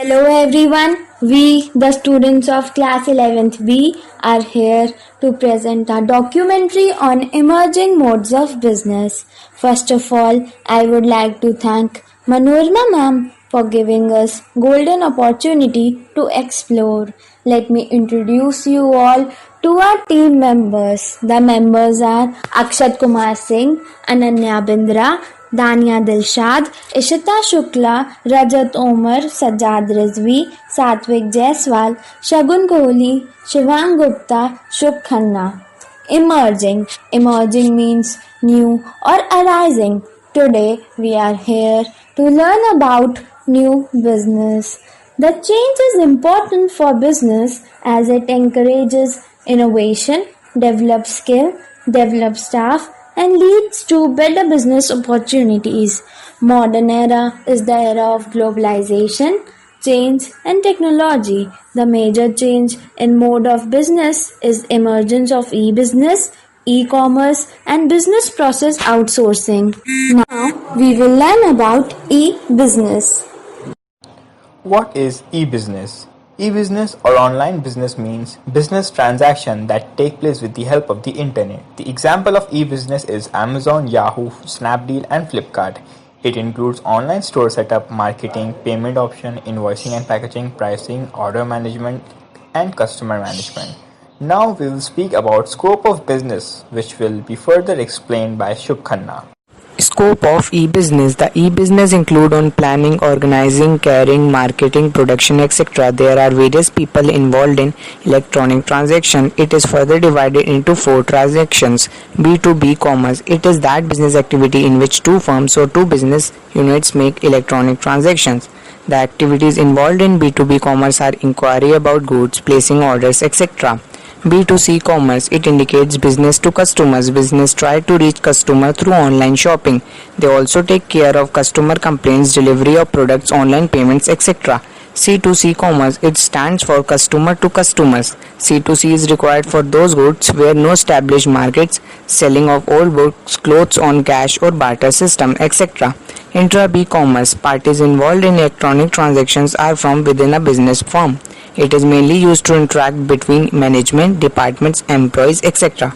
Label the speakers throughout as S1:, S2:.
S1: Hello everyone, we the students of class 11th B are here to present a documentary on emerging modes of business. First of all, I would like to thank Manorma ma'am for giving us golden opportunity to explore. Let me introduce you all to our team members. The members are Akshat Kumar Singh, Ananya Bindra, दानिया दिलशाद, इशिता शुक्ला, रजत ओमर, सज्जाद रिजवी, सात्विक जायसवाल, शगुन कोहली, शिवांग गुप्ता, शुभ Khanna. Emerging means new or arising. Today we are here to learn about new business. The change is important for business as it encourages innovation, develops skill, develops staff, and leads to better business opportunities. Modern era is the era of globalization, change and technology. The major change in mode of business is emergence of e-business, e-commerce and business process outsourcing. Now we will learn about e-business.
S2: What is e-business? E-business or online business means business transaction that take place with the help of the internet. The example of e-business is Amazon, Yahoo, Snapdeal and Flipkart. It includes online store setup, marketing, payment option, invoicing and packaging, pricing, order management and customer management. Now we will speak about scope of business, which will be further explained by Shubh Khanna.
S3: Scope of e-business. The e-business include on planning, organizing, carrying, marketing, production, etc. There are various people involved in electronic transaction. It is further divided into 4 transactions. B2B commerce. It is that business activity in which two firms or two business units make electronic transactions. The activities involved in B2B commerce are inquiry about goods, placing orders, etc. B2C commerce. It indicates business to customers. Business try to reach customer through online shopping. They also take care of customer complaints, delivery of products, online payments, etc. C2C commerce. It stands for customer to customers. C2C is required for those goods where no established markets, selling of old books, clothes on cash or barter system, etc. Intra-B commerce. Parties involved in electronic transactions are from within a business firm. It is mainly used to interact between management, departments, employees, etc.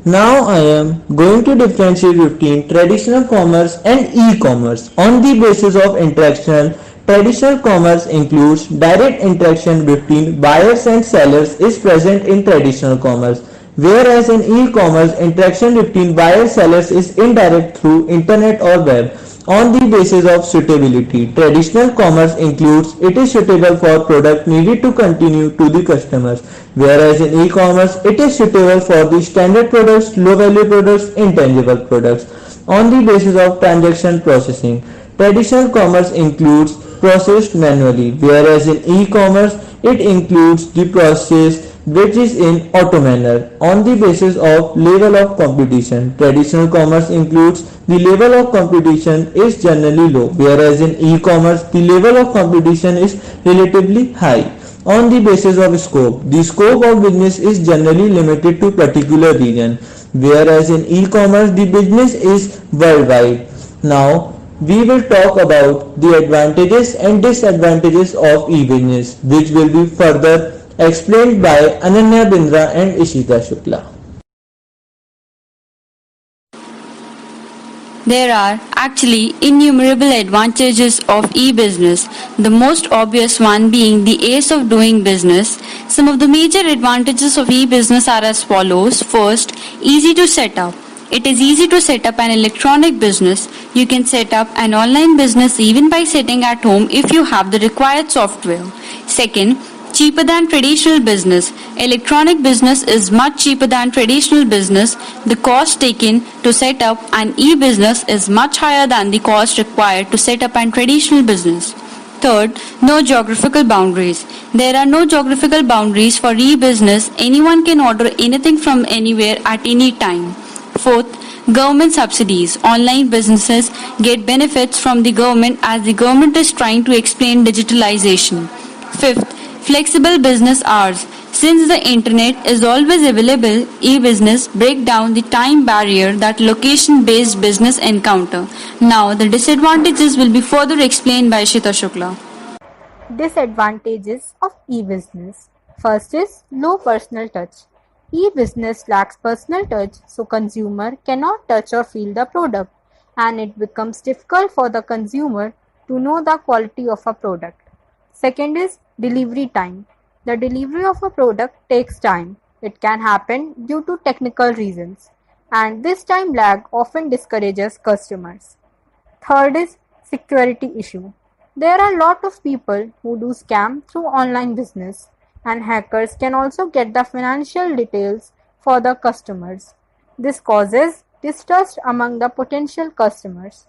S4: Now I am going to differentiate between traditional commerce and e-commerce. On the basis of interaction, traditional commerce includes direct interaction between buyers and sellers is present in traditional commerce, whereas in e-commerce, interaction between buyers and sellers is indirect through internet or web. On the basis of suitability, traditional commerce includes it is suitable for product needed to continue to the customers, whereas in e-commerce it is suitable for the standard products, low value products, intangible products. On the basis of transaction processing, traditional commerce includes processed manually, whereas in e-commerce it includes the process which is in auto manner. On the basis of level of competition, traditional commerce includes the level of competition is generally low, whereas in e-commerce the level of competition is relatively high. On the basis of scope, the scope of business is generally limited to particular region, whereas in e-commerce the business is worldwide. Now we will talk about the advantages and disadvantages of e-business, which will be further explained by Ananya Bindra and Ishita Shukla.
S5: There are actually innumerable advantages of e-business, the most obvious one being the ease of doing business. Some of the major advantages of e-business are as follows. First, easy to set up. It is easy to set up an electronic business. You can set up an online business even by sitting at home if you have the required software. Second, cheaper than traditional business. Electronic business is much cheaper than traditional business. The cost taken to set up an e-business is much higher than the cost required to set up an traditional business. Third, no geographical boundaries. There are no geographical boundaries for e-business. Anyone can order anything from anywhere at any time. Fourth, government subsidies. Online businesses get benefits from the government as the government is trying to explain digitalization. Fifth, flexible business hours. Since the internet is always available, e-business break down the time barrier that location-based business encounter. Now, the disadvantages will be further explained by Shita Shukla.
S6: Disadvantages of e-business. First is low personal touch. E-business lacks personal touch, so consumer cannot touch or feel the product, and it becomes difficult for the consumer to know the quality of a product. Second is delivery time. The delivery of a product takes time. It can happen due to technical reasons, and this time lag often discourages customers. Third is security issue. There are a lot of people who do scam through online business, and hackers can also get the financial details for the customers. This causes distrust among the potential customers.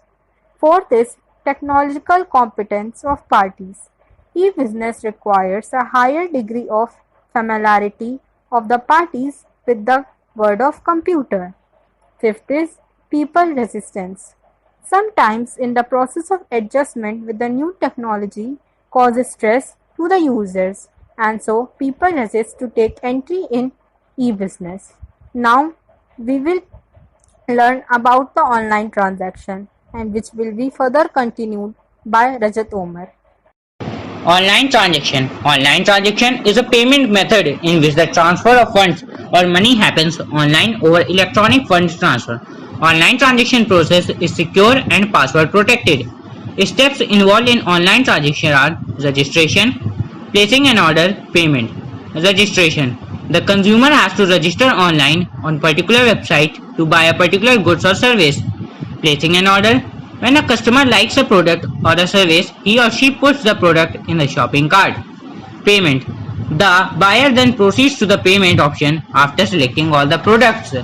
S6: Fourth is technological competence of parties. E-business requires a higher degree of familiarity of the parties with the word of computer. Fifth is people resistance. Sometimes in the process of adjustment with the new technology causes stress to the users, and so people resist to take entry in e-business. Now we will learn about the online transaction, and which will be further continued by Rajat Omar.
S7: Online transaction. Online transaction is a payment method in which the transfer of funds or money happens online over electronic funds transfer. Online transaction process is secure and password protected. Steps involved in online transaction are registration, placing an order, payment. Registration. The consumer has to register online on particular website to buy a particular goods or service. Placing an order. When a customer likes a product or a service, he or she puts the product in the shopping cart. Payment. The buyer then proceeds to the payment option after selecting all the products.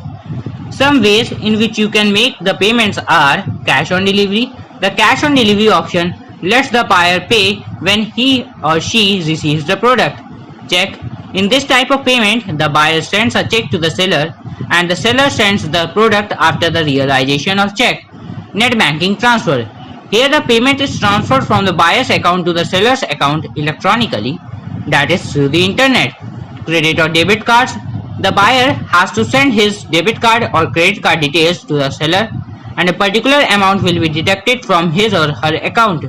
S7: Some ways in which you can make the payments are cash on delivery. The cash on delivery option lets the buyer pay when he or she receives the product. Check. In this type of payment, the buyer sends a check to the seller and the seller sends the product after the realization of check. Net banking transfer. Here the payment is transferred from the buyer's account to the seller's account electronically, that is through the internet. Credit or debit cards. The buyer has to send his debit card or credit card details to the seller, and a particular amount will be deducted from his or her account.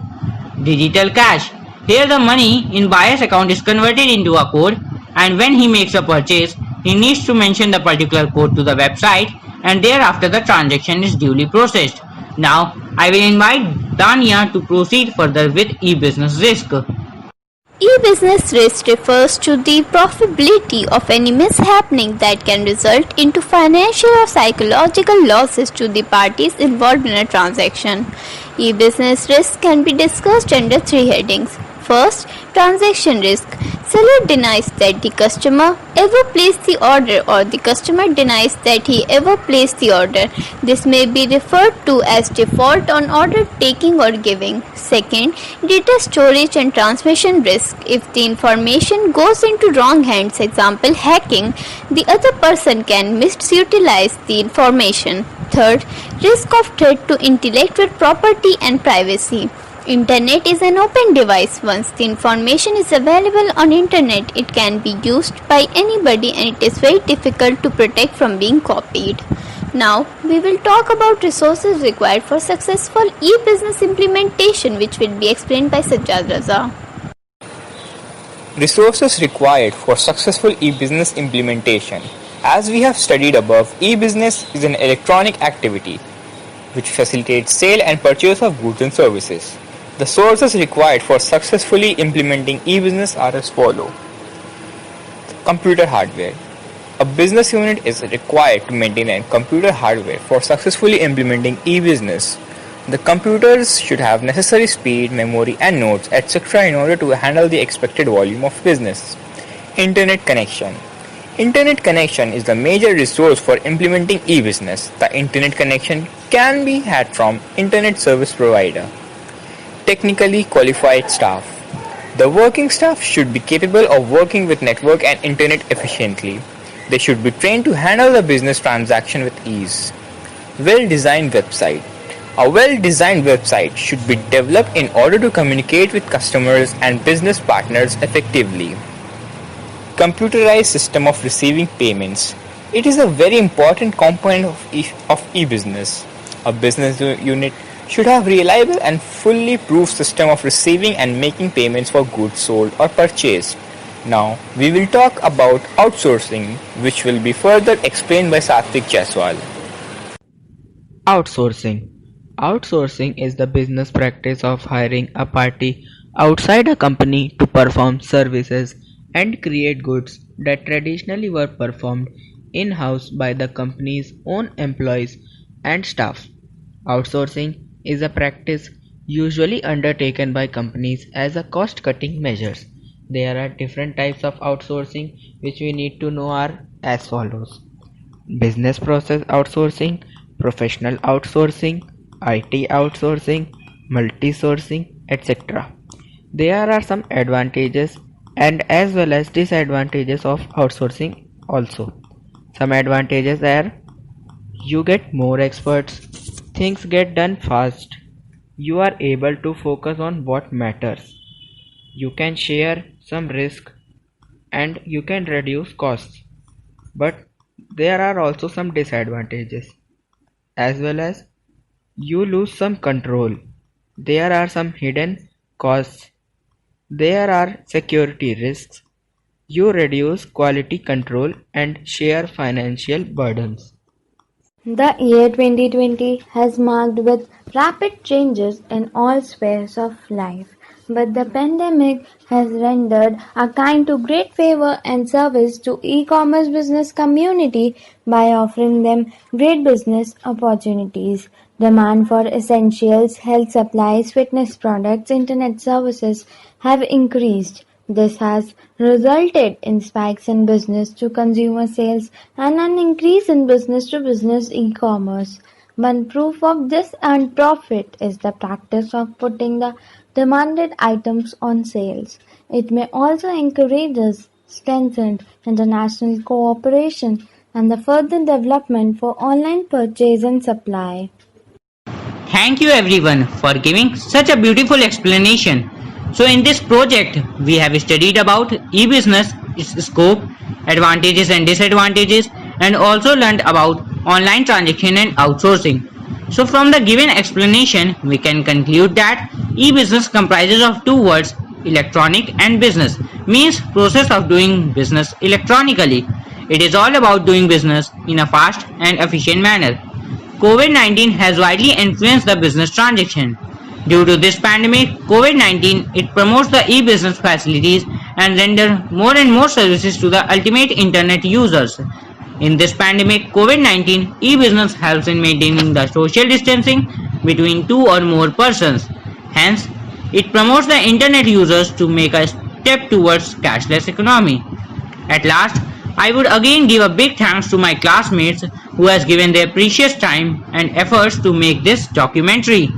S7: Digital cash. Here the money in buyer's account is converted into a code, and when he makes a purchase, he needs to mention the particular code to the website, and thereafter the transaction is duly processed. Now, I will invite Dania to proceed further with e-business risk.
S1: E-business risk refers to the probability of any mishappening that can result into financial or psychological losses to the parties involved in a transaction. E-business risk can be discussed under three headings. First, transaction risk. Seller denies that the customer ever placed the order, or the customer denies that he ever placed the order. This may be referred to as default on order taking or giving. Second, data storage and transmission risk. If the information goes into wrong hands, example hacking, the other person can misutilize the information. Third, risk of threat to intellectual property and privacy. Internet is an open device. Once the information is available on internet, it can be used by anybody, and it is very difficult to protect from being copied. Now, we will talk about resources required for successful e-business implementation, which will be explained by Sajjad Raza.
S2: Resources required for successful e-business implementation. As we have studied above, e-business is an electronic activity which facilitates sale and purchase of goods and services. The sources required for successfully implementing e-business are as follows. Computer hardware. A business unit is required to maintain a computer hardware for successfully implementing e-business. The computers should have necessary speed, memory and nodes, etc. in order to handle the expected volume of business. Internet connection. Internet connection is the major resource for implementing e-business. The internet connection can be had from internet service provider. Technically qualified staff. The working staff should be capable of working with network and internet efficiently. They should be trained to handle the business transaction with ease. Well-designed website. A well-designed website should be developed in order to communicate with customers and business partners effectively. computerized system of receiving payments. It is a very important component of e-business. A business unit should have reliable and fully proved system of receiving and making payments for goods sold or purchased. Now, we will talk about outsourcing, which will be further explained by Satvik Jaiswal.
S3: Outsourcing. Outsourcing is the business practice of hiring a party outside a company to perform services and create goods that traditionally were performed in-house by the company's own employees and staff. Outsourcing is a practice usually undertaken by companies as a cost-cutting measures. There are different types of outsourcing which we need to know are as follows: business process outsourcing, professional outsourcing, IT outsourcing, multi-sourcing, etc. There are some advantages and as well as disadvantages of outsourcing also. Some advantages are: you get more experts, things get done fast, you are able to focus on what matters, you can share some risk, and you can reduce costs. But there are also some disadvantages, as well as you lose some control. There are some hidden costs. There are security risks. You reduce quality control and share financial burdens.
S1: The year 2020 has marked with rapid changes in all spheres of life, but the pandemic has rendered a kind to great favor and service to e-commerce business community by offering them great business opportunities. Demand for essentials, health supplies, fitness products, internet services have increased. This has resulted in spikes in business-to-consumer sales and an increase in business-to-business e-commerce. One proof of this earned profit is the practice of putting the demanded items on sales. It may also encourage strengthened international cooperation and the further development for online purchase and supply.
S7: Thank you everyone for giving such a beautiful explanation. So in this project, we have studied about e-business, its scope, advantages and disadvantages, and also learned about online transaction and outsourcing. So from the given explanation, we can conclude that e-business comprises of two words, electronic and business, means process of doing business electronically. It is all about doing business in a fast and efficient manner. COVID-19 has widely influenced the business transaction. Due to this pandemic, COVID-19, it promotes the e-business facilities and render more and more services to the ultimate internet users. In this pandemic, COVID-19, e-business helps in maintaining the social distancing between two or more persons. Hence, it promotes the internet users to make a step towards cashless economy. At last, I would again give a big thanks to my classmates who has given their precious time and efforts to make this documentary.